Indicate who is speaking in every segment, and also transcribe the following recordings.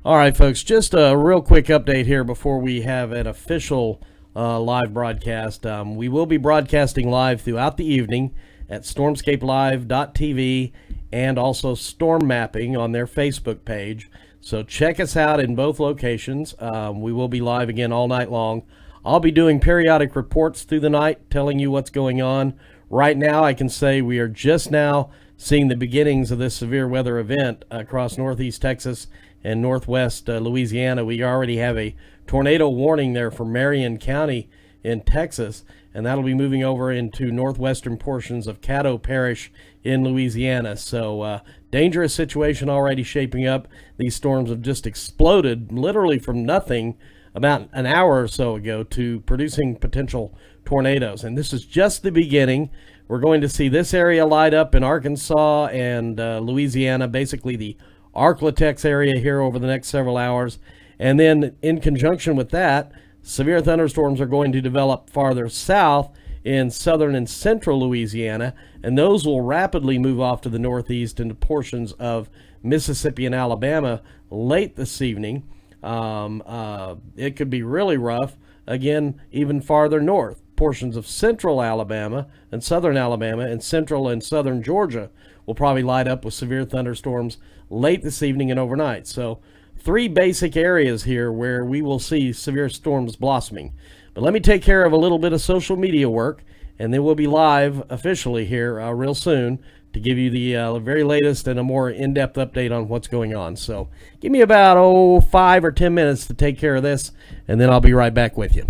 Speaker 1: All right, folks, just a real quick update here before we have an official live broadcast. We will be broadcasting live throughout the evening at stormscapelive.tv and also Storm Mapping on their Facebook page. So check us out in both locations. We will be live again all night long. I'll be doing periodic reports through the night telling you what's going on. Right now, I can say we are just now seeing the beginnings of this severe weather event across northeast Texas and northwest Louisiana. We already have a tornado warning there for Marion County in Texas, and that'll be moving over into northwestern portions of Caddo Parish in Louisiana. So, dangerous situation already shaping up. These storms have just exploded literally from nothing about an hour or so ago to producing potential tornadoes. And this is just the beginning. We're going to see this area light up in Arkansas and Louisiana, basically the Arklatex area here over the next several hours. And then in conjunction with that, severe thunderstorms are going to develop farther south in southern and central Louisiana, and those will rapidly move off to the northeast into portions of Mississippi and Alabama late this evening. It could be really rough, again, even farther north. Portions of central Alabama and central and southern Georgia will probably light up with severe thunderstorms late this evening and overnight. So, three basic areas here where we will see severe storms blossoming. But let me take care of a little bit of social media work, and then we'll be live officially here real soon to give you the very latest and a more in-depth update on what's going on. So give me about 5 or 10 minutes to take care of this, and then I'll be right back with you.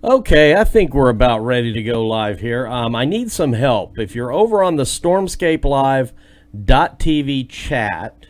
Speaker 1: Okay, I think we're about ready to go live here. I need some help. If you're over on the StormscapeLive.tv chat,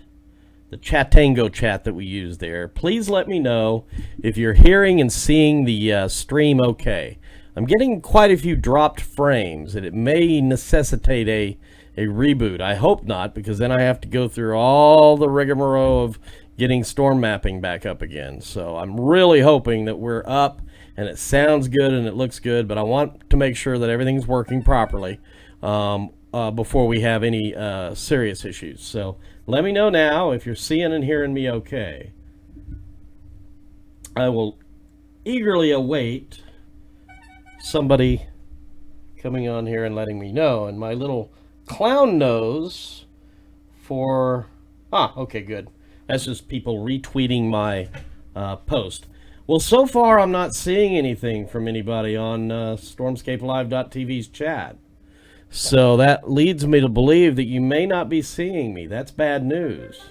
Speaker 1: the Chatango chat that we use there, please let me know if you're hearing and seeing the stream okay. I'm getting quite a few dropped frames, and it may necessitate a reboot. I hope not, because then I have to go through all the rigmarole of getting storm mapping back up again. So I'm really hoping that we're up and it sounds good and it looks good, but I want to make sure that everything's working properly before we have any serious issues. So let me know now if you're seeing and hearing me okay. I will eagerly await somebody coming on here and letting me know. And my little clown nose for... okay, good. That's just people retweeting my post. Well, so far I'm not seeing anything from anybody on StormscapeLive.tv's chat. So that leads me to believe that you may not be seeing me. That's bad news.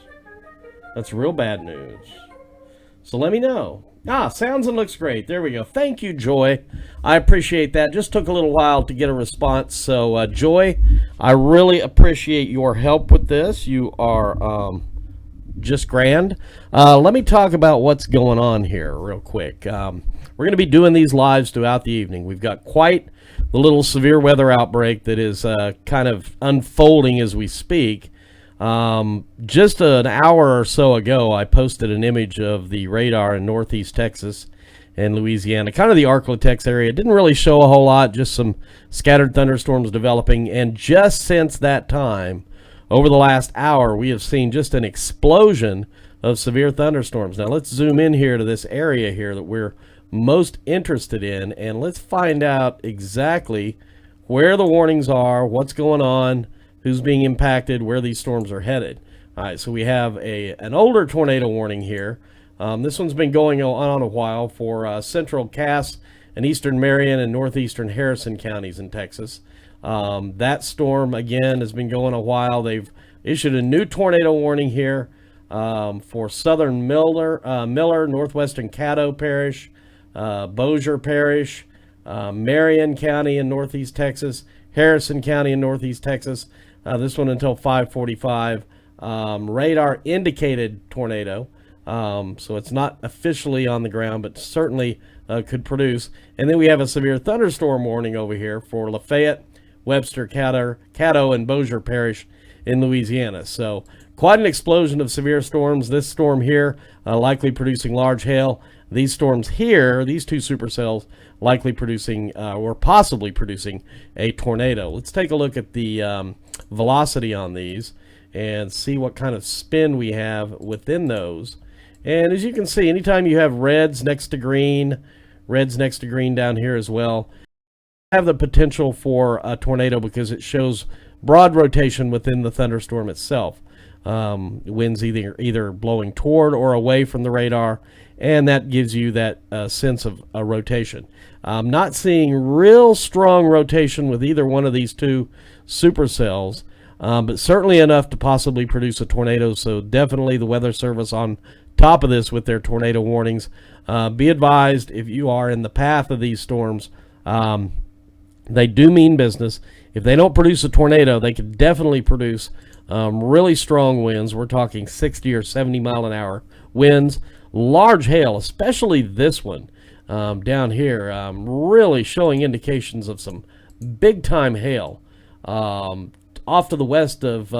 Speaker 1: That's real bad news. So let me know. Sounds and looks great. There we go. Thank you, Joy. I appreciate that. Just took a little while to get a response. So, Joy, I really appreciate your help with this. You are just grand. Let me talk about what's going on here real quick. We're going to be doing these lives throughout the evening. We've got quite the little severe weather outbreak that is kind of unfolding as we speak. Just an hour or so ago, I posted an image of the radar in northeast Texas and Louisiana, kind of the Arklatex area. It didn't really show a whole lot, just some scattered thunderstorms developing. And just since that time, over the last hour, we have seen just an explosion of severe thunderstorms. Now, let's zoom in here to this area here that we're most interested in, and let's find out exactly where the warnings are, what's going on, who's being impacted, where these storms are headed. All right, so we have an older tornado warning here. This one's been going on a while for central Cass and eastern Marion and northeastern Harrison counties in Texas. That storm, again, has been going a while. They've issued a new tornado warning here for southern Miller, northwestern Caddo Parish, Bossier Parish, Marion County in northeast Texas, Harrison County in northeast Texas. This one until 5:45. Radar indicated tornado, so it's not officially on the ground, but certainly could produce. And then we have a severe thunderstorm warning over here for Lafayette, Webster, Caddo, and Bossier Parish in Louisiana. So quite an explosion of severe storms. This storm here likely producing large hail. These storms here, these two supercells, likely producing or possibly producing a tornado. Let's take a look at the velocity on these and see what kind of spin we have within those. And as you can see, anytime you have reds next to green down here as well, have the potential for a tornado because it shows broad rotation within the thunderstorm itself. Winds either blowing toward or away from the radar, and that gives you that sense of a rotation. I'm not seeing real strong rotation with either one of these two supercells, but certainly enough to possibly produce a tornado. So definitely the Weather Service on top of this with their tornado warnings. Be advised, if you are in the path of these storms, they do mean business. If they don't produce a tornado, they can definitely produce really strong winds. We're talking 60 or 70 mile an hour winds, large hail, especially this one down here, really showing indications of some big time hail off to the west of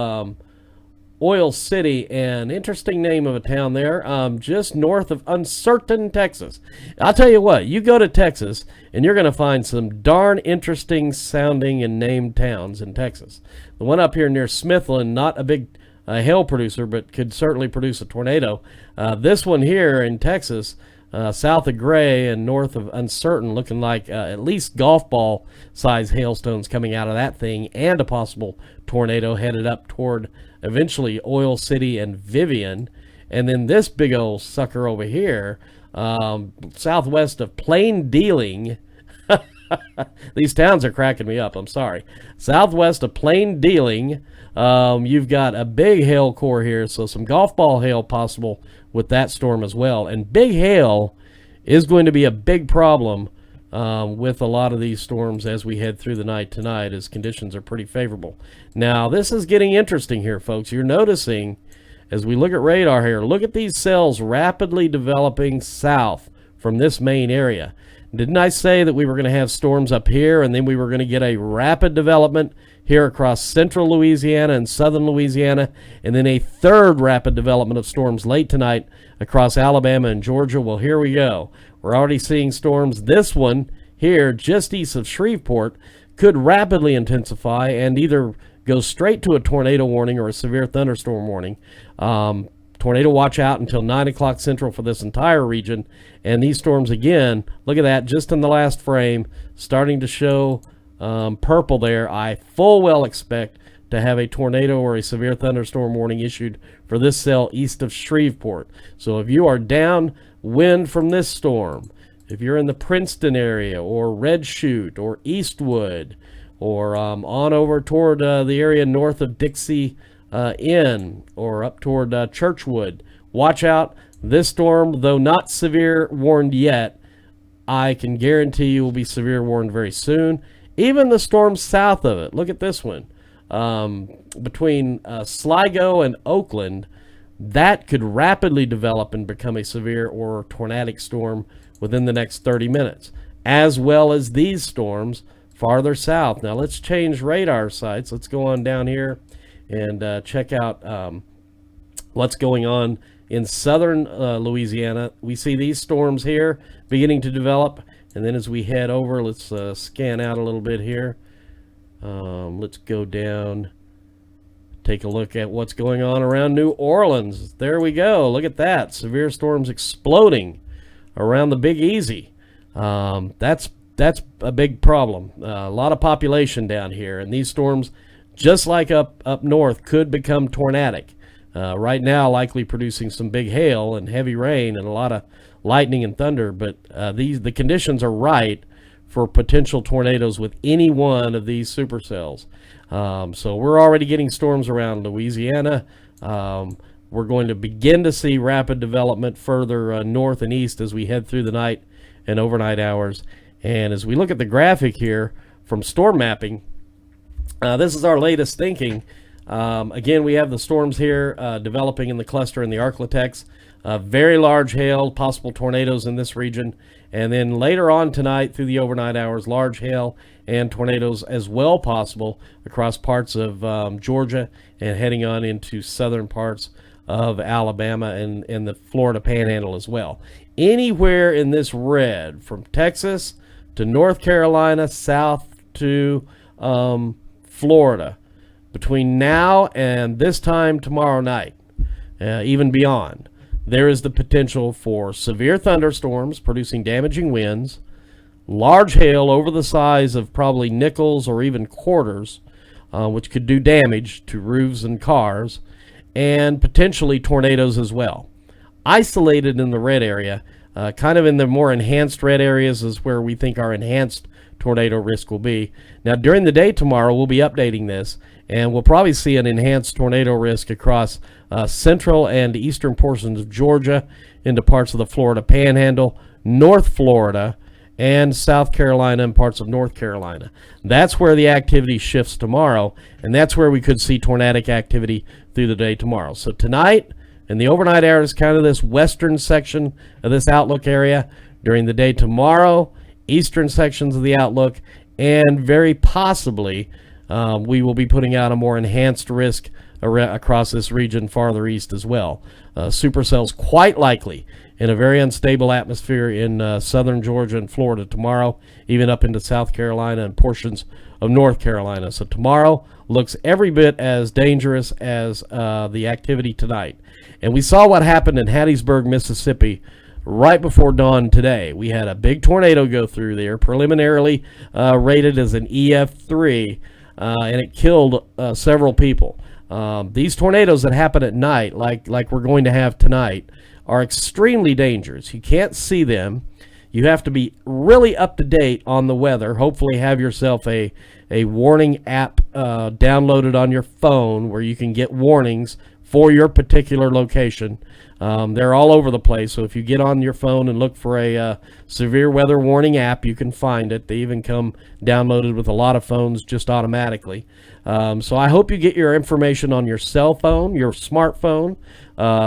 Speaker 1: Oil City, an interesting name of a town there, just north of Uncertain, Texas. I'll tell you what, you go to Texas and you're going to find some darn interesting sounding and named towns in Texas. The one up here near Smithland, not a big hail producer, but could certainly produce a tornado. This one here in Texas, south of Gray and north of Uncertain, looking like at least golf ball size hailstones coming out of that thing, and a possible tornado headed up toward eventually Oil City and Vivian. And then this big old sucker over here, southwest of Plain Dealing. These towns are cracking me up, I'm sorry. Southwest of Plain Dealing, you've got a big hail core here, so some golf ball hail possible with that storm as well. And big hail is going to be a big problem with a lot of these storms as we head through the night tonight, as conditions are pretty favorable. Now, this is getting interesting here, folks. You're noticing, as we look at radar here, look at these cells rapidly developing south from this main area. Didn't I say that we were going to have storms up here, and then we were going to get a rapid development here across central Louisiana and southern Louisiana, and then a third rapid development of storms late tonight across Alabama and Georgia? Well, here we go. We're already seeing storms. This one here, just east of Shreveport, could rapidly intensify and either go straight to a tornado warning or a severe thunderstorm warning. Tornado watch out until 9 o'clock Central for this entire region. And these storms, again, look at that, just in the last frame, starting to show purple there. I full well expect to have a tornado or a severe thunderstorm warning issued for this cell east of Shreveport. So if you are downwind from this storm, if you're in the Princeton area or Red Chute or Eastwood or on over toward the area north of Dixie Inn or up toward Churchwood, watch out. This storm, though not severe warned yet, I can guarantee you will be severe warned very soon. Even the storms south of it, look at this one, between Sligo and Oakland, that could rapidly develop and become a severe or tornadic storm within the next 30 minutes, as well as these storms farther south. Now let's change radar sites. Let's go on down here and check out what's going on in southern Louisiana. We see these storms here beginning to develop, and then as we head over, let's scan out a little bit here. Let's go down, take a look at what's going on around New Orleans. There we go. Look at that. Severe storms exploding around the Big Easy. That's a big problem. A lot of population down here, and these storms, just like up north, could become tornadic. Right now, likely producing some big hail and heavy rain and a lot of lightning and thunder, but the conditions are right for potential tornadoes with any one of these supercells. So we're already getting storms around Louisiana. We're going to begin to see rapid development further north and east as we head through the night and overnight hours. And as we look at the graphic here from storm mapping, this is our latest thinking. Again, we have the storms here developing in the cluster in the Arklatex. Very large hail, possible tornadoes in this region. And then later on tonight through the overnight hours, large hail and tornadoes as well possible across parts of Georgia and heading on into southern parts of Alabama and the Florida Panhandle as well. Anywhere in this red, from Texas to North Carolina, south to Florida, between now and this time tomorrow night, even beyond, there is the potential for severe thunderstorms producing damaging winds, large hail over the size of probably nickels or even quarters, which could do damage to roofs and cars, and potentially tornadoes as well. Isolated in the red area, kind of in the more enhanced red areas is where we think our enhanced tornado risk will be. Now, during the day tomorrow, we'll be updating this, and we'll probably see an enhanced tornado risk across central and eastern portions of Georgia into parts of the Florida Panhandle, North Florida, and South Carolina and parts of North Carolina. That's where the activity shifts tomorrow, and that's where we could see tornadic activity through the day tomorrow. So tonight and the overnight hours, kind of this western section of this outlook area. During the day tomorrow, eastern sections of the outlook, and very possibly we will be putting out a more enhanced risk across this region farther east as well. Supercells quite likely in a very unstable atmosphere in southern Georgia and Florida tomorrow, even up into South Carolina and portions of North Carolina. So tomorrow looks every bit as dangerous as the activity tonight. And we saw what happened in Hattiesburg, Mississippi right before dawn today. We had a big tornado go through there, preliminarily rated as an EF3, and it killed several people. These tornadoes that happen at night, like we're going to have tonight, are extremely dangerous. You can't see them. You have to be really up to date on the weather. Hopefully have yourself a warning app downloaded on your phone where you can get warnings for your particular location. They're all over the place, so if you get on your phone and look for a severe weather warning app, you can find it. They even come downloaded with a lot of phones just automatically. So I hope you get your information on your cell phone, your smartphone,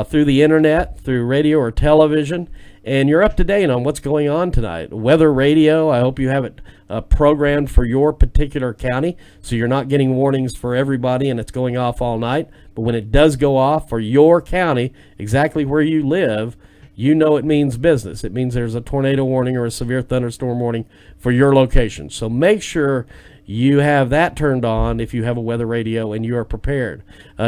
Speaker 1: through the internet, through radio or television, and you're up to date on what's going on tonight. Weather radio, I hope you have it programmed for your particular county, so you're not getting warnings for everybody and it's going off all night. But when it does go off for your county, exactly where you live, you know it means business. It means there's a tornado warning or a severe thunderstorm warning for your location. So make sure you have that turned on if you have a weather radio and you are prepared.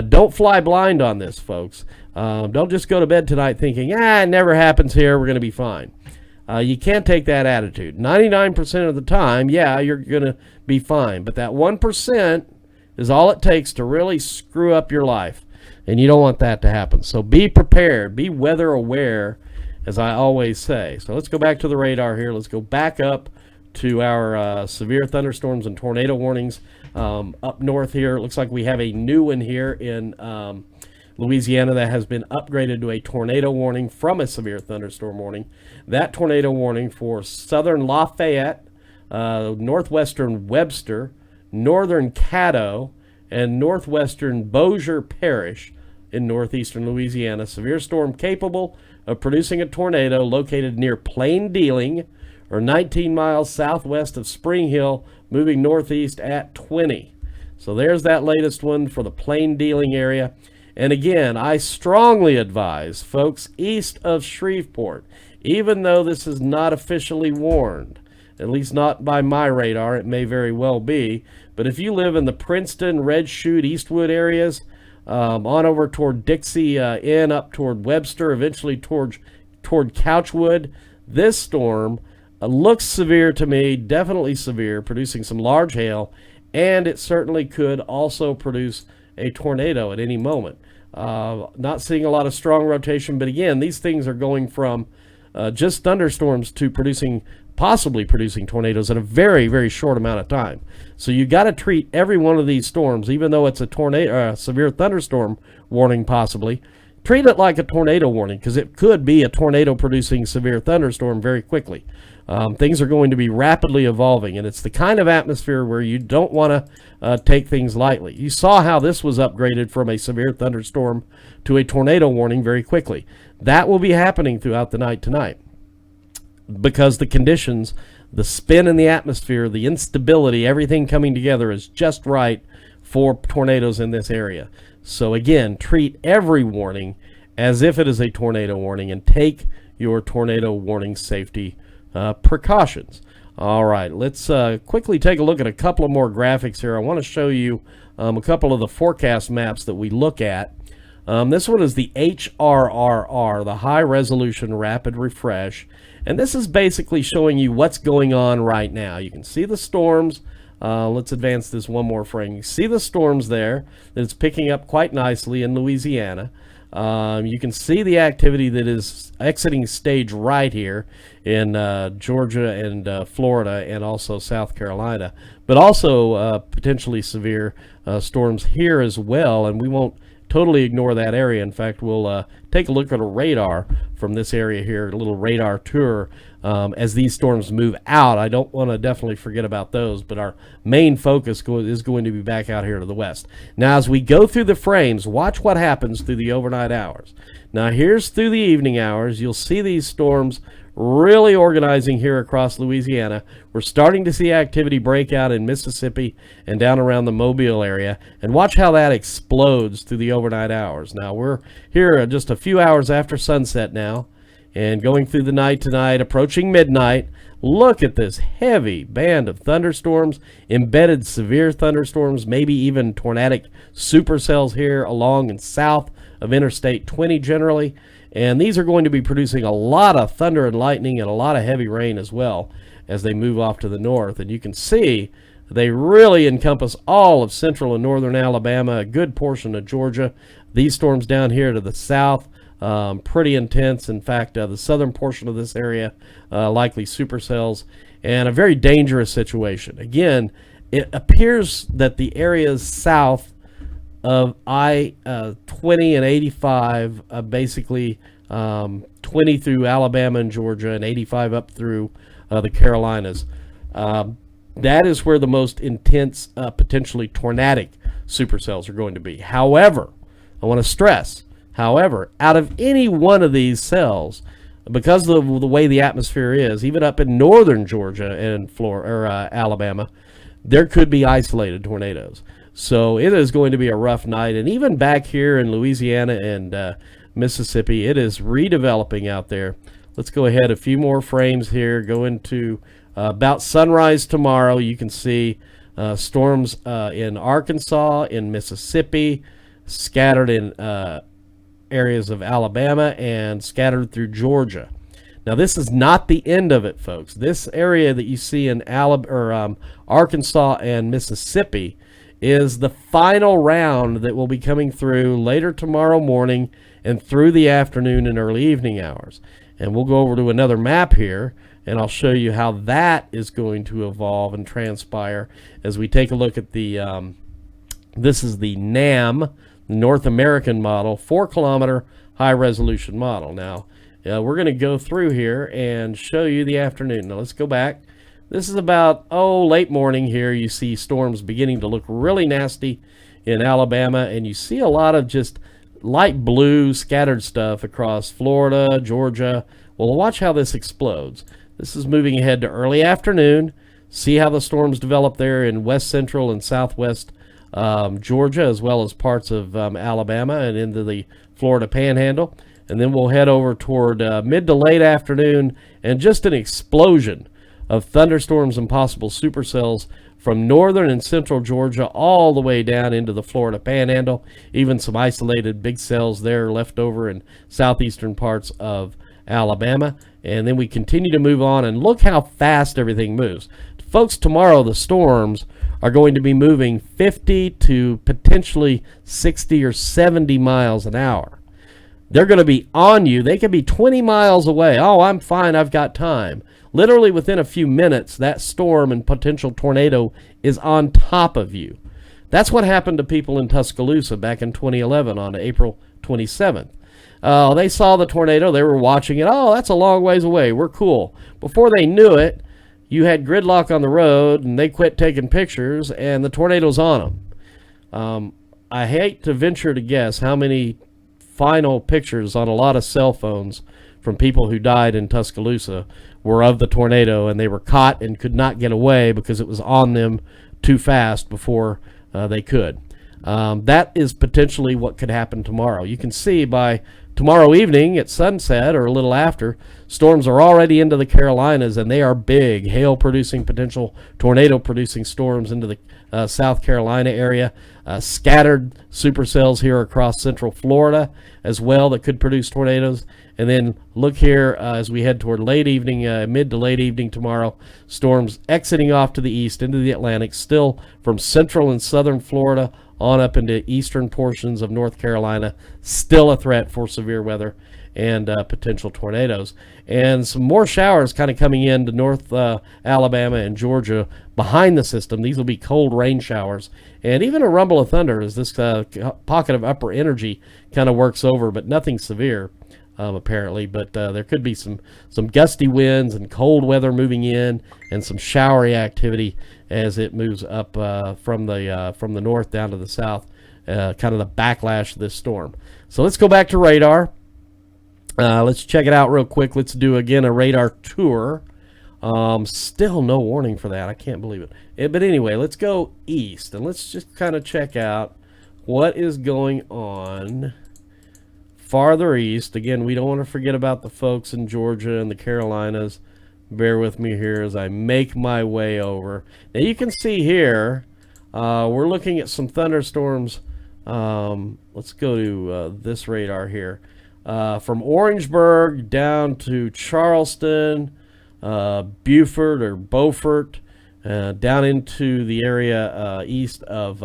Speaker 1: Don't fly blind on this, folks. Don't just go to bed tonight thinking, it never happens here, we're going to be fine. You can't take that attitude. 99% of the time, you're going to be fine. But that 1% is all it takes to really screw up your life. And you don't want that to happen. So be prepared. Be weather aware, as I always say. So let's go back to the radar here. Let's go back up to our severe thunderstorms and tornado warnings up north here. It looks like we have a new one here in Louisiana that has been upgraded to a tornado warning from a severe thunderstorm warning. That tornado warning for southern Lafayette, northwestern Webster, northern Caddo, and northwestern Bossier Parish in northeastern Louisiana. Severe storm capable of producing a tornado located near Plain Dealing, or 19 miles southwest of Spring Hill, moving northeast at 20. So there's that latest one for the Plain Dealing area. And again, I strongly advise folks east of Shreveport, even though this is not officially warned, at least not by my radar, it may very well be, but if you live in the Princeton, Red Chute, Eastwood areas, on over toward Dixie Inn, up toward Webster, eventually toward Couchwood, this storm looks severe to me, definitely severe, producing some large hail, and it certainly could also produce a tornado at any moment. Not seeing a lot of strong rotation, but again, these things are going from just thunderstorms to possibly producing tornadoes in a very, very short amount of time. So you got to treat every one of these storms, even though it's a tornado, severe thunderstorm warning possibly, treat it like a tornado warning, because it could be a tornado producing severe thunderstorm very quickly. Things are going to be rapidly evolving, and it's the kind of atmosphere where you don't want to take things lightly. You saw how this was upgraded from a severe thunderstorm to a tornado warning very quickly. That will be happening throughout the night tonight, because the conditions, the spin in the atmosphere, the instability, everything coming together is just right for tornadoes in this area. So again, treat every warning as if it is a tornado warning and take your tornado warning safety precautions. All right, let's quickly take a look at a couple of more graphics here. I want to show you a couple of the forecast maps that we look at. This one is the HRRR, the High Resolution Rapid Refresh, and this is basically showing you what's going on right now. You can see the storms. Let's advance this one more frame. You see the storms there that it's picking up quite nicely in Louisiana. You can see the activity that is exiting stage right here in Georgia and Florida and also South Carolina, but also potentially severe storms here as well, and we won't totally ignore that area. In fact, we'll take a look at a radar from this area here, a little radar tour as these storms move out. I don't want to definitely forget about those, but our main focus is going to be back out here to the west. Now, as we go through the frames, watch what happens through the overnight hours. Now, here's through the evening hours. You'll see these storms really organizing here across Louisiana. We're starting to see activity break out in Mississippi and down around the Mobile area, and watch how that explodes through the overnight hours. Now, we're here just a few hours after sunset now, and going through the night tonight, approaching midnight. Look at this heavy band of thunderstorms, embedded severe thunderstorms, maybe even tornadic supercells here along and south of Interstate 20 generally. And these are going to be producing a lot of thunder and lightning and a lot of heavy rain as well as they move off to the north. And you can see they really encompass all of central and northern Alabama, a good portion of Georgia. These storms down here to the south, pretty intense. In fact, the southern portion of this area, likely supercells, and a very dangerous situation. Again, it appears that the areas south of I-20 and 85, basically 20 through Alabama and Georgia, and 85 up through the Carolinas. That is where the most intense, potentially tornadic supercells are going to be. However, I want to stress, however, out of any one of these cells, because of the way the atmosphere is, even up in northern Georgia and Alabama, there could be isolated tornadoes. So it is going to be a rough night. And even back here in Louisiana and Mississippi, it is redeveloping out there. Let's go ahead a few more frames here. Go into about sunrise tomorrow. You can see storms in Arkansas, in Mississippi, scattered in areas of Alabama, and scattered through Georgia. Now, this is not the end of it, folks. This area that you see in Arkansas and Mississippi is the final round that will be coming through later tomorrow morning and through the afternoon and early evening hours. And we'll go over to another map here, and I'll show you how that is going to evolve and transpire as we take a look at the, this is the NAM, North American model, 4-kilometer high-resolution model. Now, we're going to go through here and show you the afternoon. Now, let's go back. This is about, late morning here. You see storms beginning to look really nasty in Alabama, and you see a lot of just light blue scattered stuff across Florida, Georgia. Well, watch how this explodes. This is moving ahead to early afternoon. See how the storms develop there in west central and southwest Georgia, as well as parts of Alabama and into the Florida Panhandle. And then we'll head over toward mid to late afternoon, and just an explosion of thunderstorms and possible supercells from northern and central Georgia all the way down into the Florida Panhandle. Even some isolated big cells there left over in southeastern parts of Alabama. And then we continue to move on, and look how fast everything moves. Folks, tomorrow the storms are going to be moving 50 to potentially 60 or 70 miles an hour. They're going to be on you. They could be 20 miles away. Oh, I'm fine. I've got time. Literally within a few minutes, that storm and potential tornado is on top of you. That's what happened to people in Tuscaloosa back in 2011 on April 27th. They saw the tornado. They were watching it. Oh, that's a long ways away. We're cool. Before they knew it, you had gridlock on the road, and they quit taking pictures, and the tornado's on them. I hate to venture to guess how many final pictures on a lot of cell phones from people who died in Tuscaloosa were of the tornado, and they were caught and could not get away because it was on them too fast before they could. That is potentially what could happen tomorrow. You can see by tomorrow evening at sunset or a little after, storms are already into the Carolinas, and they are big, hail-producing, potential tornado-producing storms into the South Carolina area. Scattered supercells here across central Florida as well that could produce tornadoes. And then look here as we head toward late evening, mid to late evening tomorrow, storms exiting off to the east into the Atlantic, still from central and southern Florida on up into eastern portions of North Carolina, still a threat for severe weather and potential tornadoes. And some more showers kind of coming into North Alabama and Georgia behind the system. These will be cold rain showers, and even a rumble of thunder as this pocket of upper energy kind of works over, but nothing severe. Apparently, but there could be some gusty winds and cold weather moving in, and some showery activity as it moves up from the north down to the south, kind of the backlash of this storm. So let's go back to radar. Let's check it out real quick. Let's do again a radar tour. Still no warning for that. I can't believe it. But anyway, let's go east, and let's just kind of check out what is going on farther east. Again, we don't want to forget about the folks in Georgia and the Carolinas. Bear with me here as I make my way over. Now you can see here, we're looking at some thunderstorms. Let's go to this radar here. From Orangeburg down to Charleston, Beaufort or Beaufort, down into the area east of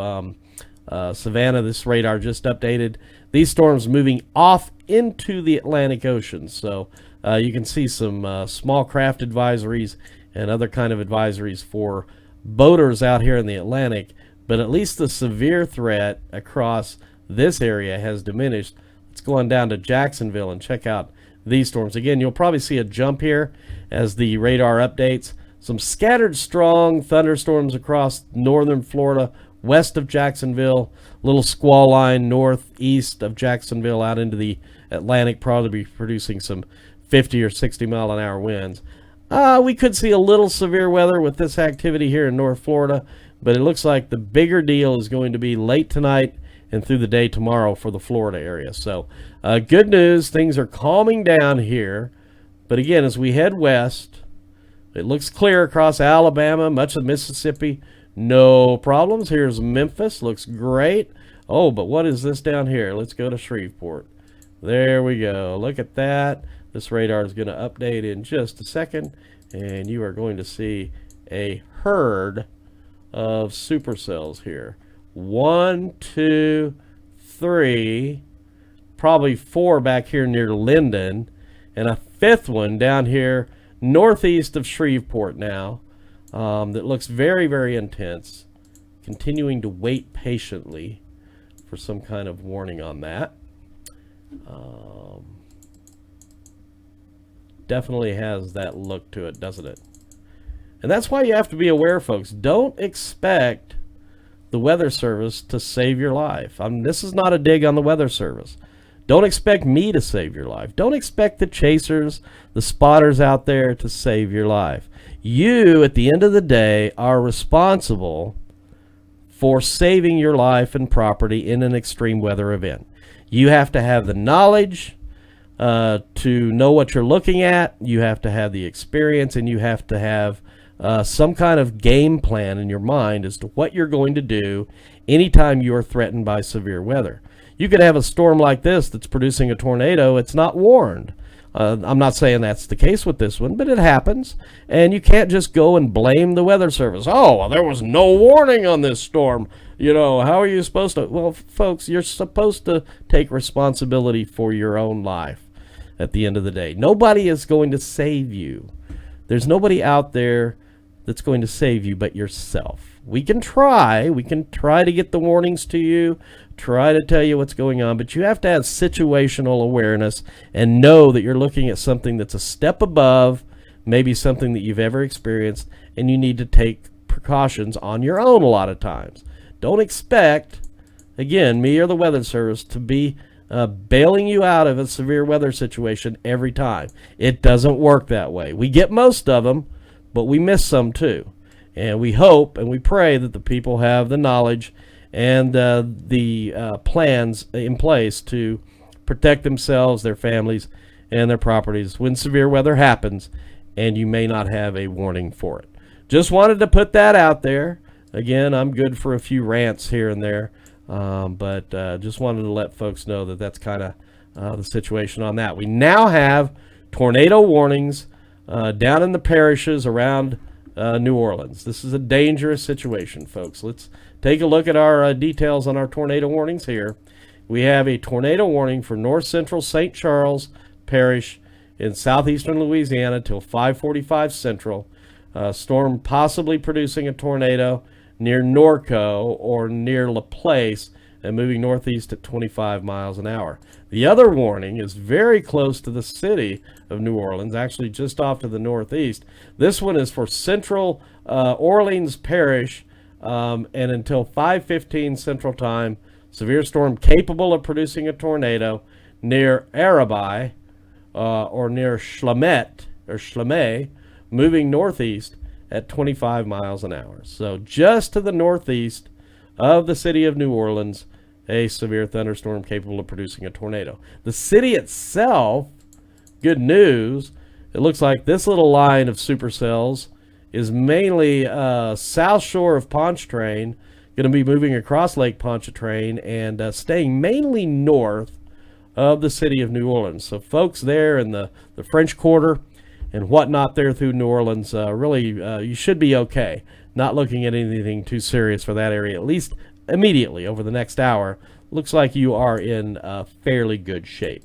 Speaker 1: Savannah. This radar just updated. These storms moving off into the Atlantic Ocean. So you can see some small craft advisories and other kind of advisories for boaters out here in the Atlantic. but at least the severe threat across this area has diminished. Let's go on down to Jacksonville and check out these storms. Again, you'll probably see a jump here as the radar updates. Some scattered strong thunderstorms across northern Florida, west of Jacksonville, little squall line northeast of Jacksonville out into the Atlantic, probably producing some 50 or 60 mile an hour winds. We could see a little severe weather with this activity here in North Florida, but it looks like the bigger deal is going to be late tonight and through the day tomorrow for the Florida area. So good news, things are calming down here. But again, as we head west, it looks clear across Alabama, much of Mississippi. No problems. Here's Memphis. Looks great. Oh, but what is this down here? Let's go to Shreveport. There we go. Look at that. This radar is going to update in just a second, and you are going to see a herd of supercells here. 1, 2, 3, probably 4 back here near Linden, and a 5th one down here northeast of Shreveport now, that looks very, very intense. Continuing to wait patiently for some kind of warning on that. Definitely has that look to it, doesn't it? And that's why you have to be aware, folks. Don't expect the Weather Service to save your life. This is not a dig on the Weather Service. Don't expect me to save your life. Don't expect the chasers, the spotters out there to save your life. You, at the end of the day, are responsible for saving your life and property in an extreme weather event. You have to have the knowledge to know what you're looking at. You have to have the experience, and you have to have some kind of game plan in your mind as to what you're going to do anytime you are threatened by severe weather. You could have a storm like this that's producing a tornado. It's not warned. I'm not saying that's the case with this one, but it happens. And you can't just go and blame the Weather Service. Oh, well, there was no warning on this storm. You know, how are you supposed to? Well, folks, you're supposed to take responsibility for your own life at the end of the day. Nobody is going to save you. There's nobody out there that's going to save you but yourself. We can try to get the warnings to you, try to tell you what's going on, but you have to have situational awareness and know that you're looking at something that's a step above maybe something that you've ever experienced, and you need to take precautions on your own a lot of times. Don't expect, again, me or the Weather Service to be bailing you out of a severe weather situation every time. It doesn't work that way. We get most of them, but we miss some too. And we hope and we pray that the people have the knowledge and the plans in place to protect themselves, their families, and their properties when severe weather happens, and you may not have a warning for it. Just wanted to put that out there. Again, I'm good for a few rants here and there, but just wanted to let folks know that that's kind of the situation on that. We now have tornado warnings down in the parishes around New Orleans. This is a dangerous situation, folks. Let's take a look at our details on our tornado warnings here. We have a tornado warning for north central St. Charles Parish in southeastern Louisiana till 5:45 Central. Storm possibly producing a tornado near Norco or near Laplace and moving northeast at 25 miles an hour. The other warning is very close to the city of New Orleans, actually just off to the northeast. This one is for central Orleans Parish, and until 5:15 Central Time, severe storm capable of producing a tornado near Arabi or near Schlemay, moving northeast at 25 miles an hour. So just to the northeast of the city of New Orleans, a severe thunderstorm capable of producing a tornado. The city itself, good news, it looks like this little line of supercells is mainly south shore of Pontchartrain, going to be moving across Lake Pontchartrain and staying mainly north of the city of New Orleans. So folks there in the French Quarter and whatnot there through New Orleans, really you should be okay. Not looking at anything too serious for that area, at least immediately over the next hour. Looks like you are in fairly good shape.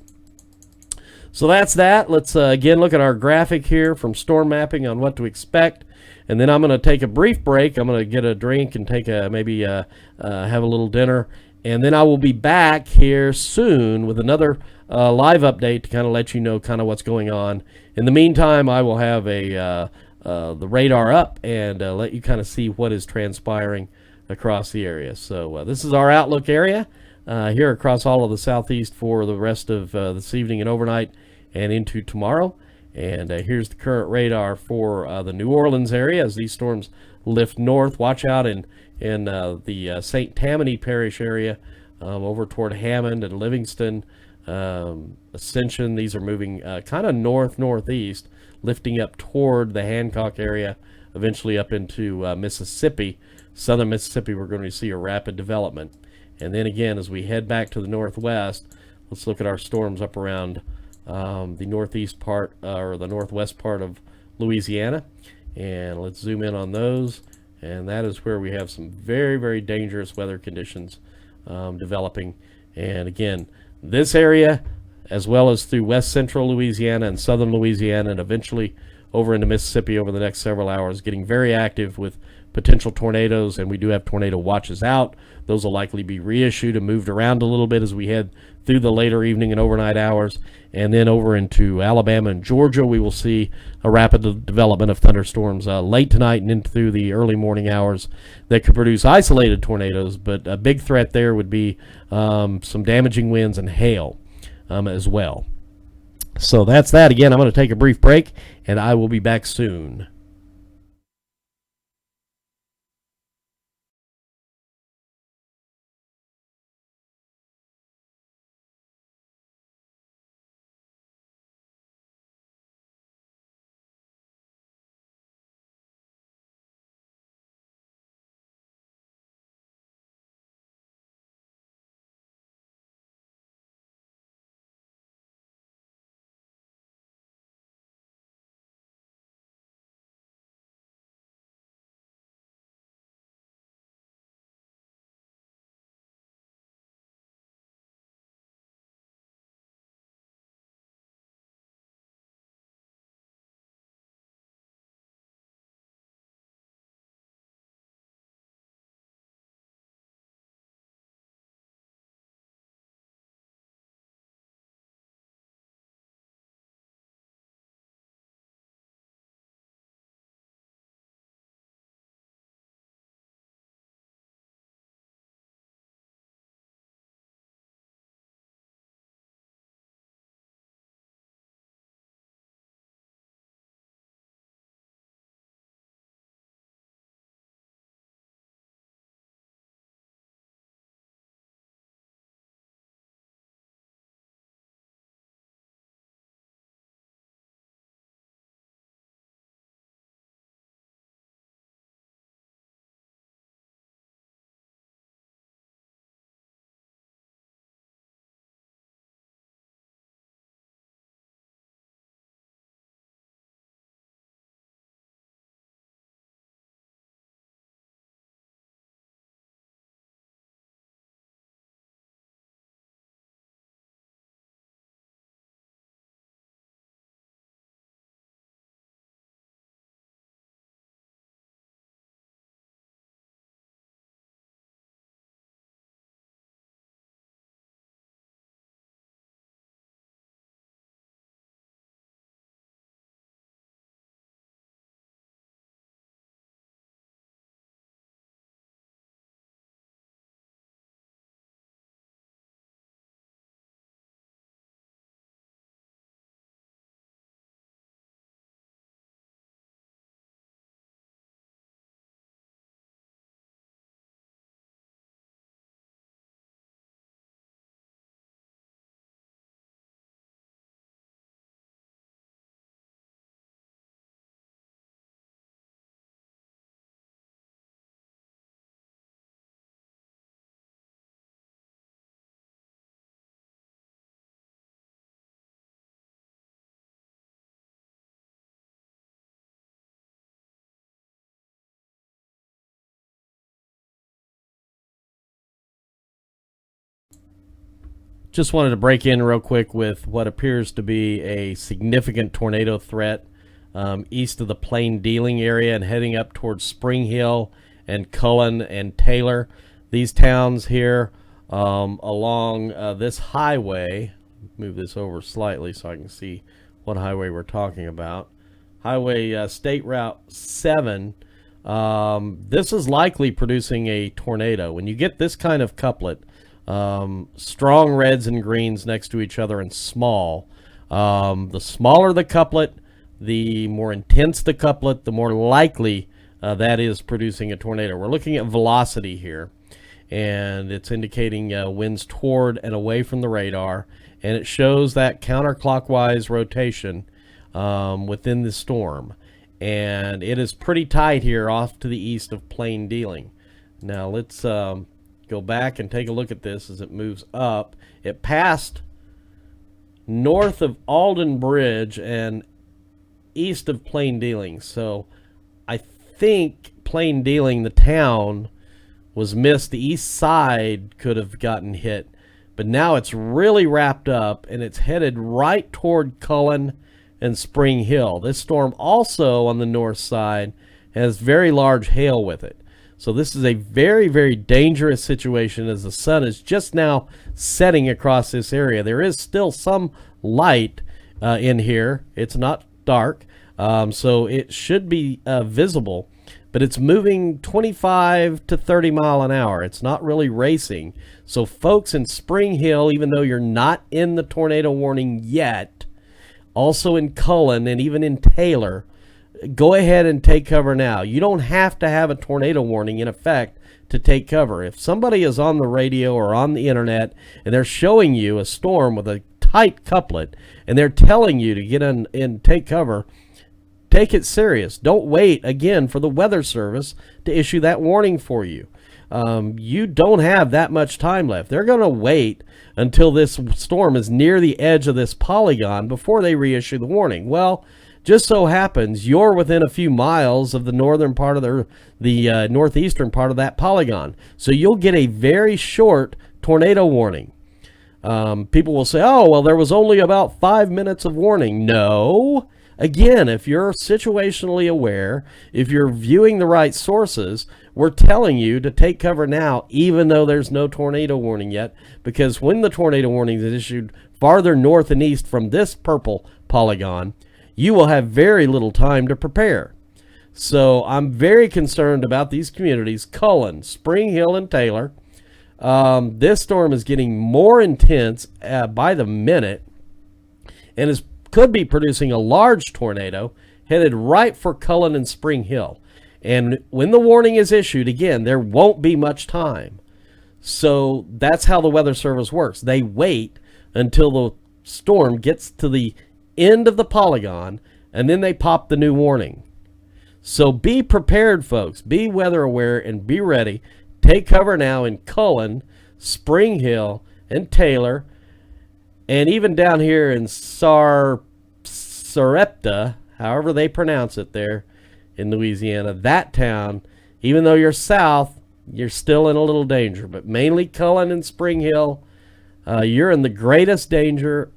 Speaker 1: So that's that. Let's again look at our graphic here from storm mapping on what to expect. And then I'm going to take a brief break. I'm going to get a drink and take a maybe have a little dinner. And then I will be back here soon with another live update to kind of let you know kind of what's going on. In the meantime, I will have the radar up and let you kind of see what is transpiring across the area. So this is our outlook area here across all of the southeast for the rest of this evening and overnight and into tomorrow. And here's the current radar for the New Orleans area as these storms lift north. Watch out in the St. Tammany Parish area over toward Hammond and Livingston, Ascension. These are moving kind of northeast, lifting up toward the Hancock area, eventually up into Mississippi. Southern Mississippi, we're going to see a rapid development. And then again, as we head back to the northwest, let's look at our storms up around the northeast part or the northwest part of Louisiana. And let's zoom in on those. And that is where we have some very, very dangerous weather conditions developing. And again, this area, as well as through west central Louisiana and southern Louisiana, and eventually over into Mississippi over the next several hours, getting very active with potential tornadoes, and we do have tornado watches out. Those will likely be reissued and moved around a little bit as we head through the later evening and overnight hours. And then over into Alabama and Georgia, we will see a rapid development of thunderstorms late tonight and into through the early morning hours that could produce isolated tornadoes. But a big threat there would be some damaging winds and hail as well. So that's that. Again, I'm going to take a brief break, and I will be back soon. Just wanted to break in real quick with what appears to be a significant tornado threat east of the Plain Dealing area and heading up towards Spring Hill and Cullen and Taylor. These towns here along this highway, move this over slightly so I can see what highway we're talking about. Highway State Route 7. This is likely producing a tornado. When you get this kind of couplet, strong reds and greens next to each other and small, the smaller the couplet, the more intense the couplet, the more likely that is producing a tornado. We're looking at velocity here, and it's indicating winds toward and away from the radar, and it shows that counterclockwise rotation within the storm. And it is pretty tight here off to the east of Plain Dealing. Now let's go back and take a look at this as it moves up. It passed north of Alden Bridge and east of Plain Dealing. So I think Plain Dealing, the town, was missed. The east side could have gotten hit. But now it's really wrapped up, and it's headed right toward Cullen and Spring Hill. This storm also on the north side has very large hail with it. So this is a very, very dangerous situation as the sun is just now setting across this area. There is still some light in here. It's not dark, so it should be visible. But it's moving 25 to 30 mile an hour. It's not really racing. So folks in Spring Hill, even though you're not in the tornado warning yet, also in Cullen and even in Taylor, go ahead and take cover now. You don't have to have a tornado warning in effect to take cover. If somebody is on the radio or on the internet and they're showing you a storm with a tight couplet and they're telling you to get in and take cover, take it serious. Don't wait, again, for the Weather Service to issue that warning for you. You don't have that much time left. They're going to wait until this storm is near the edge of this polygon before they reissue the warning. Well, just so happens you're within a few miles of the northern part of the northeastern part of that polygon. So you'll get a very short tornado warning. People will say, oh, well, there was only about 5 minutes of warning. No. Again, if you're situationally aware, if you're viewing the right sources, we're telling you to take cover now, even though there's no tornado warning yet, because when the tornado warning is issued farther north and east from this purple polygon, you will have very little time to prepare. So I'm very concerned about these communities, Cullen, Spring Hill, and Taylor. This storm is getting more intense by the minute and could be producing a large tornado headed right for Cullen and Spring Hill. And when the warning is issued, again, there won't be much time. So that's how the Weather Service works. They wait until the storm gets to the end of the polygon, and then they pop the new warning. So be prepared, folks. Be weather aware and be ready. Take cover now in Cullen, Spring Hill, and Taylor, and even down here in Sarepta, however they pronounce it there in Louisiana, that town, even though you're south, you're still in a little danger. But mainly Cullen and Spring Hill, you're in the greatest danger.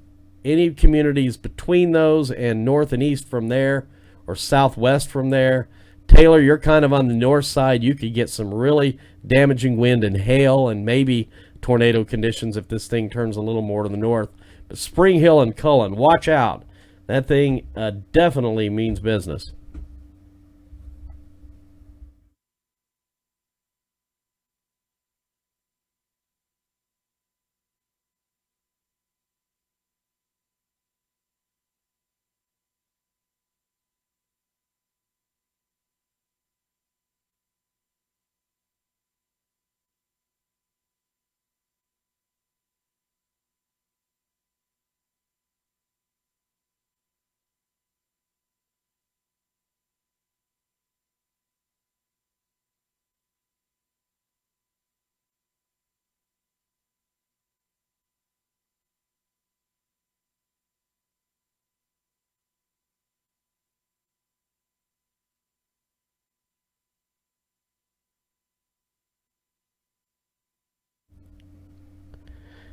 Speaker 1: Any communities between those and north and east from there, or southwest from there. Taylor, you're kind of on the north side. You could get some really damaging wind and hail and maybe tornado conditions if this thing turns a little more to the north. But Spring Hill and Cullen, watch out. That thing definitely means business.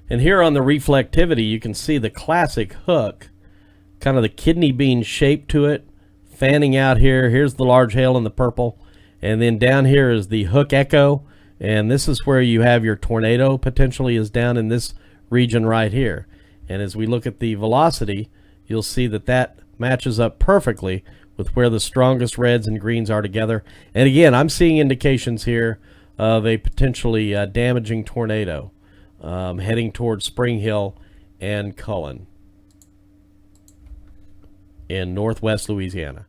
Speaker 1: And here on the reflectivity, you can see the classic hook, kind of the kidney bean shape to it, fanning out here. Here's the large hail in the purple. And then down here is the Hook Echo. And this is where you have your tornado potentially is down in this region right here. And as we look at the velocity, you'll see that that matches up perfectly with where the strongest reds and greens are together. And again, I'm seeing indications here of a potentially damaging tornado heading towards Spring Hill and Cullen in northwest Louisiana.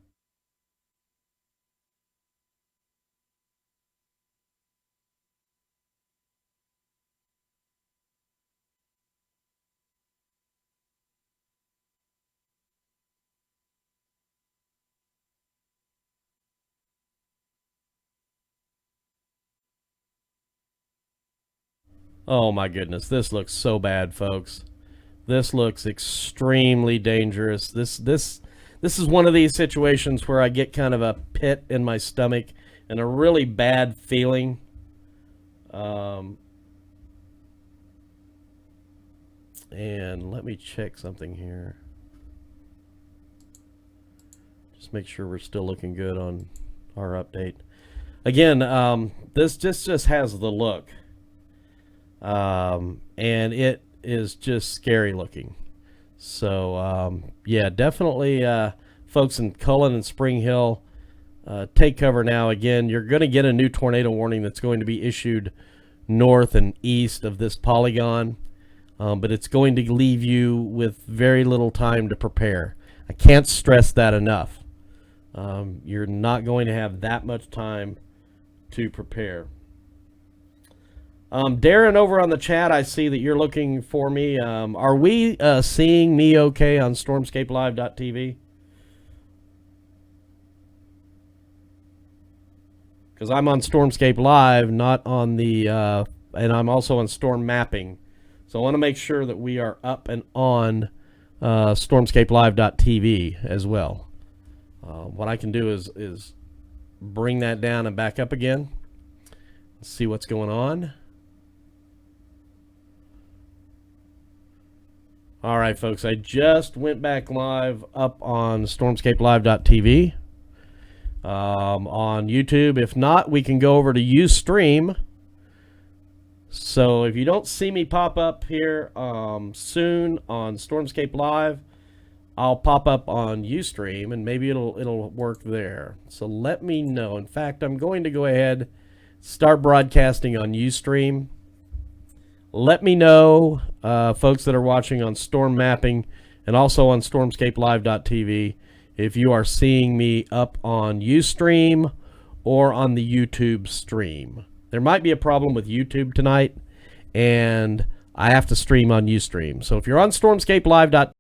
Speaker 1: Oh my goodness, this looks so bad, folks. This looks extremely dangerous. This is one of these situations where I get kind of a pit in my stomach and a really bad feeling. And let me check something here. Just make sure we're still looking good on our update. Again, this just has the look. And it is just scary looking. So, yeah, definitely, folks in Cullen and Spring Hill, take cover now. Again, you're going to get a new tornado warning that's going to be issued north and east of this polygon, but it's going to leave you with very little time to prepare. I can't stress that enough. You're not going to have that much time to prepare. Darren, over on the chat, I see that you're looking for me. Are we seeing me okay on StormscapeLive.tv? Because I'm on Stormscape Live, not on the, and I'm also on Storm Mapping. So I want to make sure that we are up and on StormscapeLive.tv as well. What I can do is bring that down and back up again. See what's going on. All right, folks, I just went back live up on StormscapeLive.tv on YouTube. If not, we can go over to Ustream. So if you don't see me pop up here soon on Stormscape Live, I'll pop up on Ustream, and maybe it'll work there. So let me know. In fact, I'm going to go ahead, start broadcasting on Ustream. Let me know, folks that are watching on Storm Mapping and also on StormscapeLive.tv, if you are seeing me up on Ustream or on the YouTube stream. There might be a problem with YouTube tonight, and I have to stream on Ustream. So if you're on StormscapeLive.tv,